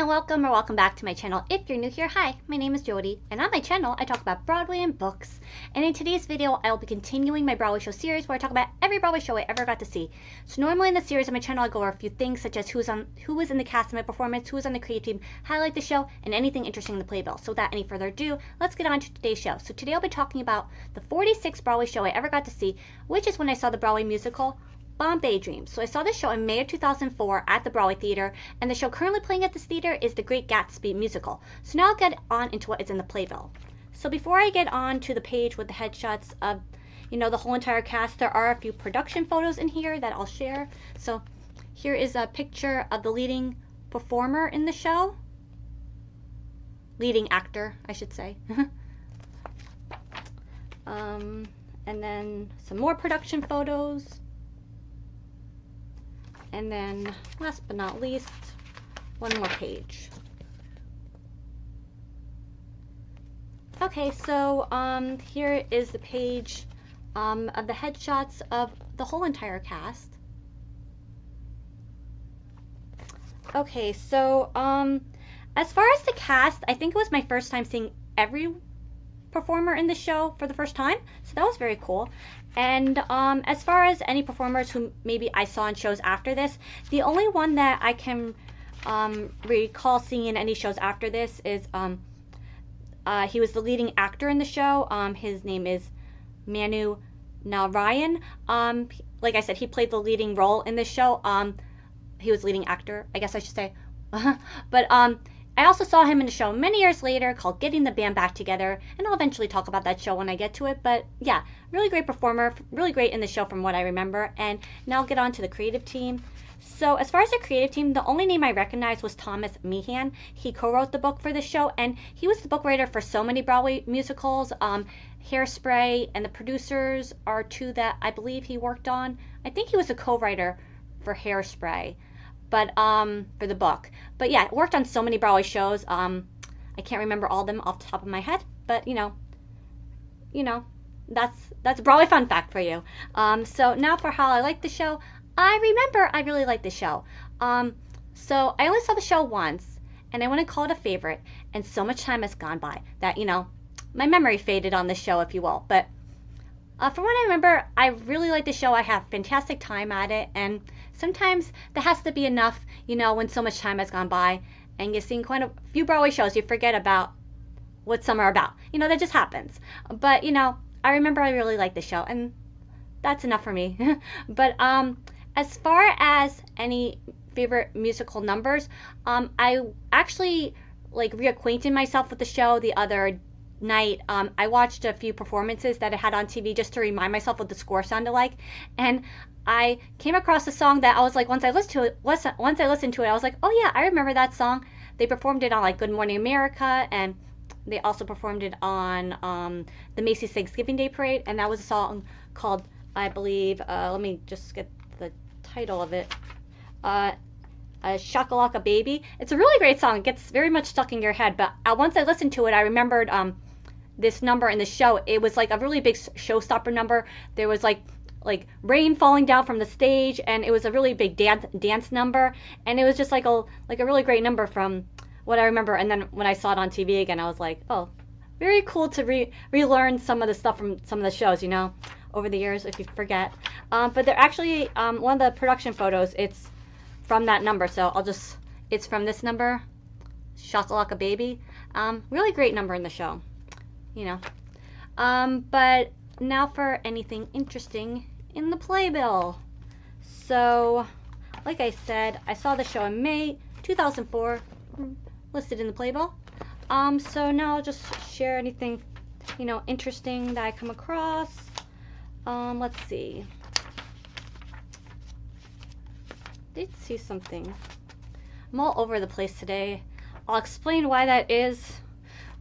welcome or welcome back to my channel. If you're new here, hi, my name is Jody, and on my channel I talk about Broadway and books. And in today's video I will be continuing my Broadway show series where I talk about every Broadway show I ever got to see. So normally in the series on my channel I go over a few things such as who was in the cast of my performance, who was on the creative team, highlight the show, and anything interesting in the playbill. So without any further ado, let's get on to today's show. So today I'll be talking about the 46th Broadway show I ever got to see, which is when I saw the Broadway musical Bombay Dreams. So I saw this show in May of 2004 at the Broadway Theater, and the show currently playing at this theater is The Great Gatsby musical. So now I'll get on into what is in the playbill. So before I get on to the page with the headshots of, the whole entire cast, there are a few production photos in here that I'll share. So here is a picture of the leading performer in the show. Leading actor, I should say. And then some more production photos. And then, last but not least, one more page. Okay, so here is the page of the headshots of the whole entire cast. Okay, so as far as the cast, I think it was my first time seeing every performer in the show for the first time, so that was very cool. And as far as any performers who maybe I saw in shows after this, the only one that I can recall seeing in any shows after this is he was the leading actor in the show. His name is Manu Narayan. Like I said, he played the leading role in this show. He was leading actor, I guess I should say. But I also saw him in a show many years later called Getting the Band Back Together, and I'll eventually talk about that show when I get to it. But yeah, really great performer, really great in the show from what I remember. And now I'll get on to the creative team. So as far as the creative team, the only name I recognized was Thomas Meehan. He co-wrote the book for the show, and he was the book writer for so many Broadway musicals. Hairspray and the producers are two that I believe he worked on. I think he was a co-writer for Hairspray. But for the book. But yeah, worked on so many Broadway shows. I can't remember all of them off the top of my head, but that's a Broadway fun fact for you. So now for how I like the show. I remember I really liked the show. So I only saw the show once, and I wouldn't call it a favorite, and so much time has gone by that, my memory faded on the show, if you will. But from what I remember, I really like the show. I have fantastic time at it, and sometimes that has to be enough, when so much time has gone by and you've seen quite a few Broadway shows, you forget about what some are about. That just happens. But, I remember I really liked the show, and that's enough for me. But as far as any favorite musical numbers, I actually, reacquainted myself with the show the other night. I watched a few performances that I had on TV just to remind myself what the score sounded like, and I came across a song that I was like, once I listened to it, I was like, oh yeah, I remember that song. They performed it on Good Morning America, and they also performed it on the Macy's Thanksgiving Day Parade, and that was a song called, I believe, let me just get the title of it, Shakalaka Baby. It's a really great song. It gets very much stuck in your head, but once I listened to it, I remembered this number in the show. It was a really big showstopper number. There was like rain falling down from the stage, and it was a really big dance number, and it was just a really great number from what I remember. And then when I saw it on TV again, I was like, oh, very cool to relearn some of the stuff from some of the shows, over the years if you forget. But they're actually one of the production photos, it's from that number, so it's from this number, Shakalaka Baby. Really great number in the show, but now for anything interesting in the playbill. So, like I said, I saw the show in May 2004, listed in the playbill. So now I'll just share anything, interesting that I come across. Let's see. Did see something. I'm all over the place today. I'll explain why that is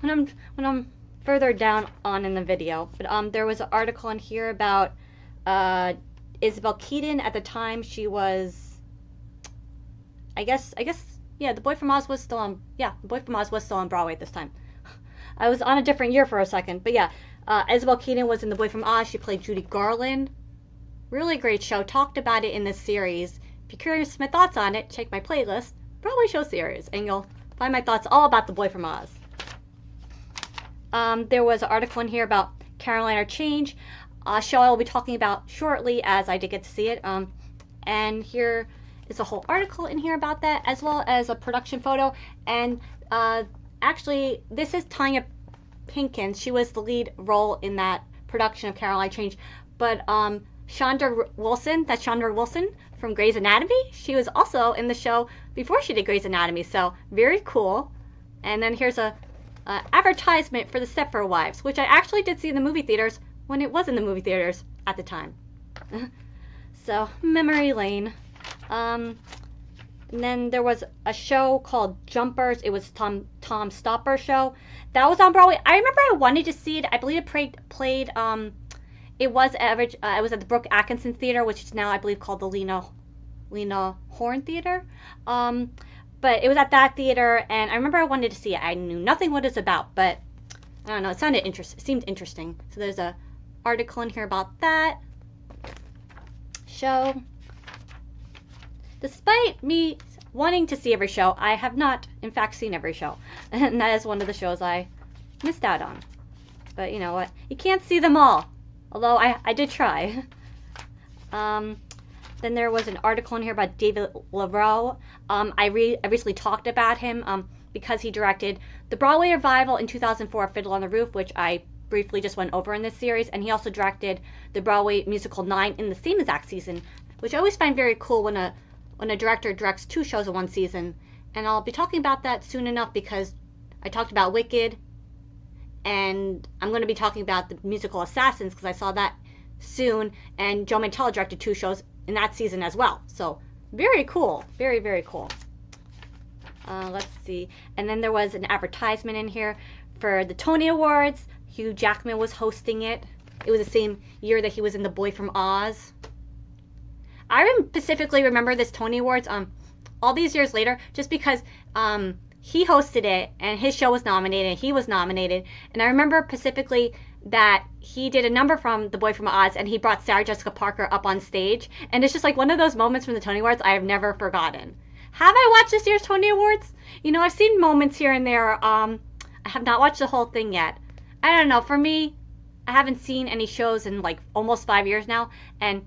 when I'm further down on in the video. But there was an article in here about Isabel Keaton. At the time, she was, I guess, yeah, The Boy from Oz was still on. Yeah, The Boy from Oz was still on Broadway at this time. I was on a different year for a second, but yeah, Isabel Keaton was in The Boy from Oz. She played Judy Garland. Really great show. Talked about it in this series. If you're curious my thoughts on it, check my playlist, Broadway show series, and you'll find my thoughts all about The Boy from Oz. There was an article in here about Carolina Change, a show I will be talking about shortly as I did get to see it. And here is a whole article in here about that, as well as a production photo. And actually, this is Tanya Pinkins. She was the lead role in that production of Carolina Change. But Chandra Wilson, that's Chandra Wilson from Grey's Anatomy. She was also in the show before she did Grey's Anatomy, so very cool. And then here's a advertisement for the Stepford Wives, which I actually did see in the movie theaters when it was in the movie theaters at the time. So, memory lane. And then there was a show called Jumpers. It was Tom Stopper show. That was on Broadway. I remember I wanted to see it. I believe it played it was average. It was at the Brooke Atkinson Theater, which is now I believe called the Lena Horne Theater. But it was at that theater, and I remember I wanted to see it. I knew nothing what it's about, but I don't know. It seemed interesting. So there's a article in here about that show. Despite me wanting to see every show, I have not, in fact, seen every show, and that is one of the shows I missed out on. But you know what? You can't see them all. Although I did try. Then there was an article in here about David LaRoe. I recently talked about him because he directed the Broadway revival in 2004, Fiddler on the Roof, which I briefly just went over in this series. And he also directed the Broadway musical 9 in the same exact season, which I always find very cool when a director directs 2 shows in one season. And I'll be talking about that soon enough because I talked about Wicked. And I'm going to be talking about the musical Assassins because I saw that soon. And Joe Mantello directed 2 shows in that season as well. So very cool. Very, very cool. Let's see. And then there was an advertisement in here for the Tony Awards. Hugh Jackman was hosting it. It was the same year that he was in The Boy from Oz. I specifically remember this Tony Awards all these years later just because he hosted it, and his show was nominated, and he was nominated. And I remember specifically that he did a number from The Boy from Oz, and he brought Sarah Jessica Parker up on stage. And it's just like one of those moments from the Tony Awards I have never forgotten. Have I watched this year's Tony Awards? You know, I've seen moments here and there. I have not watched the whole thing yet. I don't know. For me, I haven't seen any shows in like almost 5 years now. And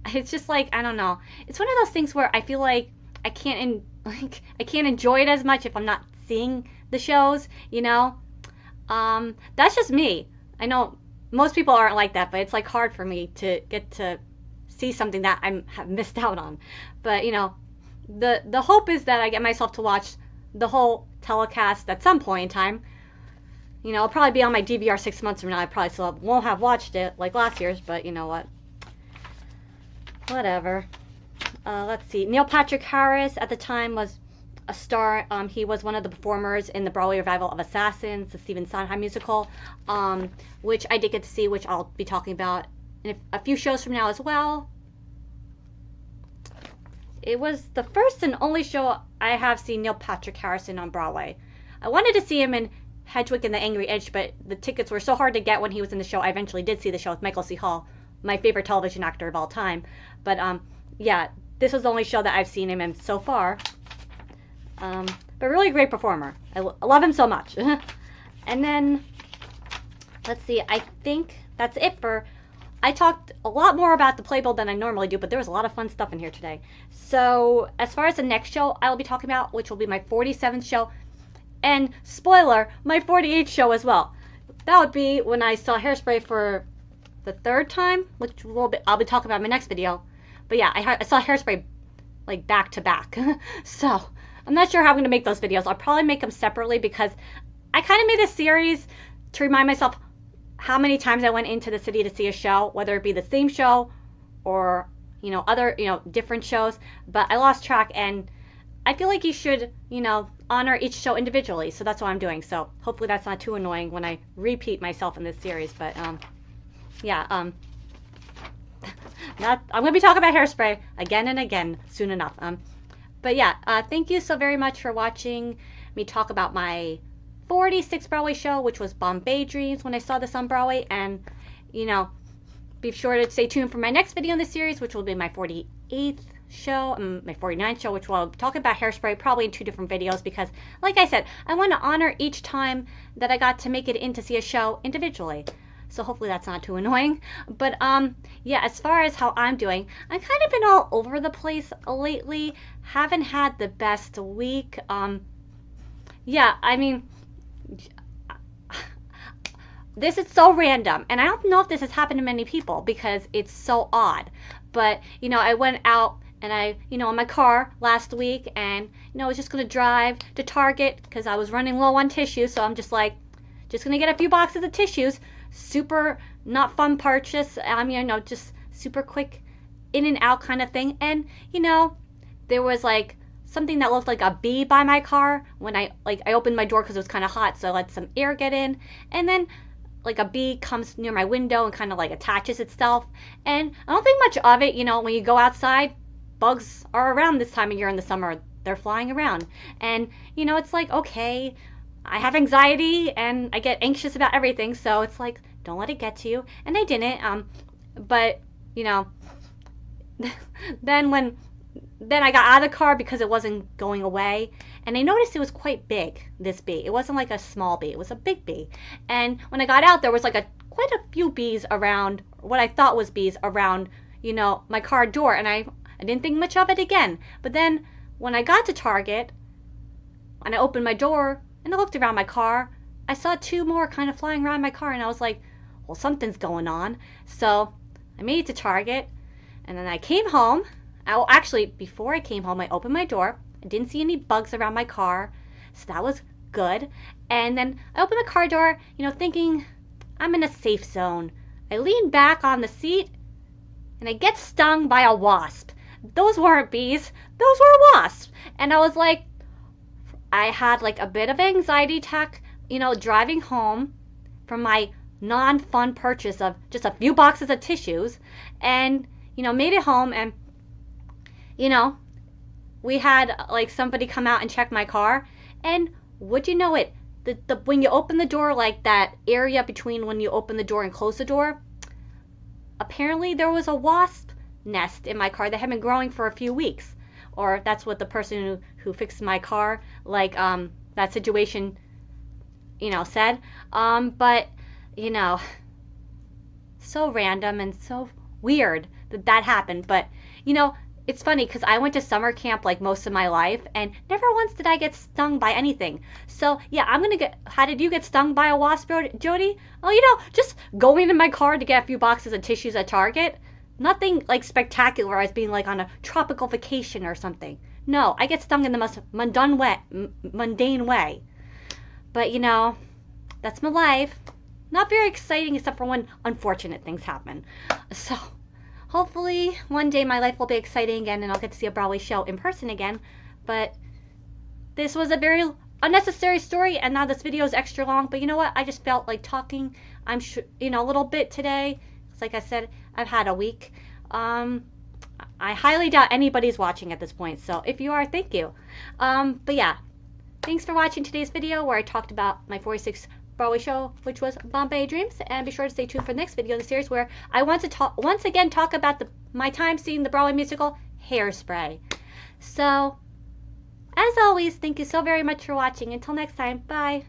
it's just like, I don't know. It's one of those things where I feel like I can't enjoy it as much if I'm not seeing the shows, you know. That's just me. I know most people aren't like that, but it's like hard for me to get to see something that I have missed out on. But you know, the hope is that I get myself to watch the whole telecast at some point in time. You know, I'll probably be on my DVR 6 months from now. I probably still won't have watched it like last year's, but you know what? Whatever. Let's see. Neil Patrick Harris at the time was a star. He was one of the performers in the Broadway revival of Assassins, the Stephen Sondheim musical, which I did get to see, which I'll be talking about in a few shows from now as well. It was the first and only show I have seen Neil Patrick Harris in on Broadway. I wanted to see him in Hedwig and the Angry Inch, but the tickets were so hard to get when he was in the show. I eventually did see the show with Michael C. Hall, my favorite television actor of all time. But yeah, this was the only show that I've seen him in so far. But really great performer. I love him so much. And then, let's see, I think that's it for... I talked a lot more about the playbill than I normally do, but there was a lot of fun stuff in here today. So, as far as the next show I will be talking about, which will be my 47th show, and, spoiler, my 48th show as well. That would be when I saw Hairspray for the 3rd time, which I'll be talking about in my next video. But yeah, I saw Hairspray, like, back to back. So, I'm not sure how I'm going to make those videos. I'll probably make them separately because I kind of made a series to remind myself how many times I went into the city to see a show, whether it be the same show or, you know, other, you know, different shows. But I lost track, and I feel like you should, you know, honor each show individually. So that's what I'm doing. So hopefully that's not too annoying when I repeat myself in this series. But yeah, I'm going to be talking about Hairspray again and again soon enough. But yeah, thank you so very much for watching me talk about my 46th Broadway show, which was Bombay Dreams when I saw this on Broadway. And, you know, be sure to stay tuned for my next video in this series, which will be my 48th show, my 49th show, which we'll talk about Hairspray probably in 2 different videos because, like I said, I want to honor each time that I got to make it in to see a show individually. So hopefully that's not too annoying. But yeah, as far as how I'm doing, I've kind of been all over the place lately. Haven't had the best week. Yeah, I mean, this is so random, and I don't know if this has happened to many people because it's so odd. But, I went out and in my car last week, and, I was just going to drive to Target because I was running low on tissue. So I'm just like, just going to get a few boxes of tissues. Super not fun purchase. I mean, just super quick in and out kind of thing. And, there was like something that looked like a bee by my car when I opened my door because it was kind of hot. So I let some air get in. And then like a bee comes near my window and kind of like attaches itself. And I don't think much of it, when you go outside, bugs are around this time of year in the summer. They're flying around. And, it's like, okay, I have anxiety and I get anxious about everything. So it's like, don't let it get to you. And I didn't. But, then I got out of the car because it wasn't going away. And I noticed it was quite big, this bee. It wasn't like a small bee. It was a big bee. And when I got out, there was like quite a few bees around, what I thought was bees around, my car door. And I didn't think much of it again. But then when I got to Target and I opened my door and I looked around my car, I saw 2 more kind of flying around my car. And I was like, well, something's going on. So I made it to Target. And then I came home. Actually, before I came home, I opened my door. I didn't see any bugs around my car, so that was good. And then I opened the car door, thinking I'm in a safe zone. I lean back on the seat, and I get stung by a wasp. Those weren't bees. Those were wasps. And I was like, I had like a bit of anxiety attack, driving home from my non-fun purchase of just a few boxes of tissues, and, made it home, and, we had like somebody come out and check my car, and would you know it, when you open the door, like that area between when you open the door and close the door, apparently there was a wasp nest in my car that had been growing for a few weeks, or that's what the person who fixed my car, like that situation, said. But so random and so weird that happened. But it's funny because I went to summer camp like most of my life, and never once did I get stung by anything. So yeah, how did you get stung by a wasp, Jody? Oh, just going in my car to get a few boxes of tissues at Target. Nothing like spectacular as being like on a tropical vacation or something. No, I get stung in the most mundane way. But that's my life. Not very exciting except for when unfortunate things happen. So hopefully one day my life will be exciting again and I'll get to see a Broadway show in person again. But this was a very unnecessary story, and now this video is extra long. But you know what? I just felt like talking. I'm sure, a little bit today. Like I said, I've had a week. I highly doubt anybody's watching at this point. So if you are, thank you. But yeah, thanks for watching today's video where I talked about my 46 Broadway show, which was Bombay Dreams. And be sure to stay tuned for the next video in the series where I want to once again talk about my time seeing the Broadway musical Hairspray. So, as always, thank you so very much for watching. Until next time, bye.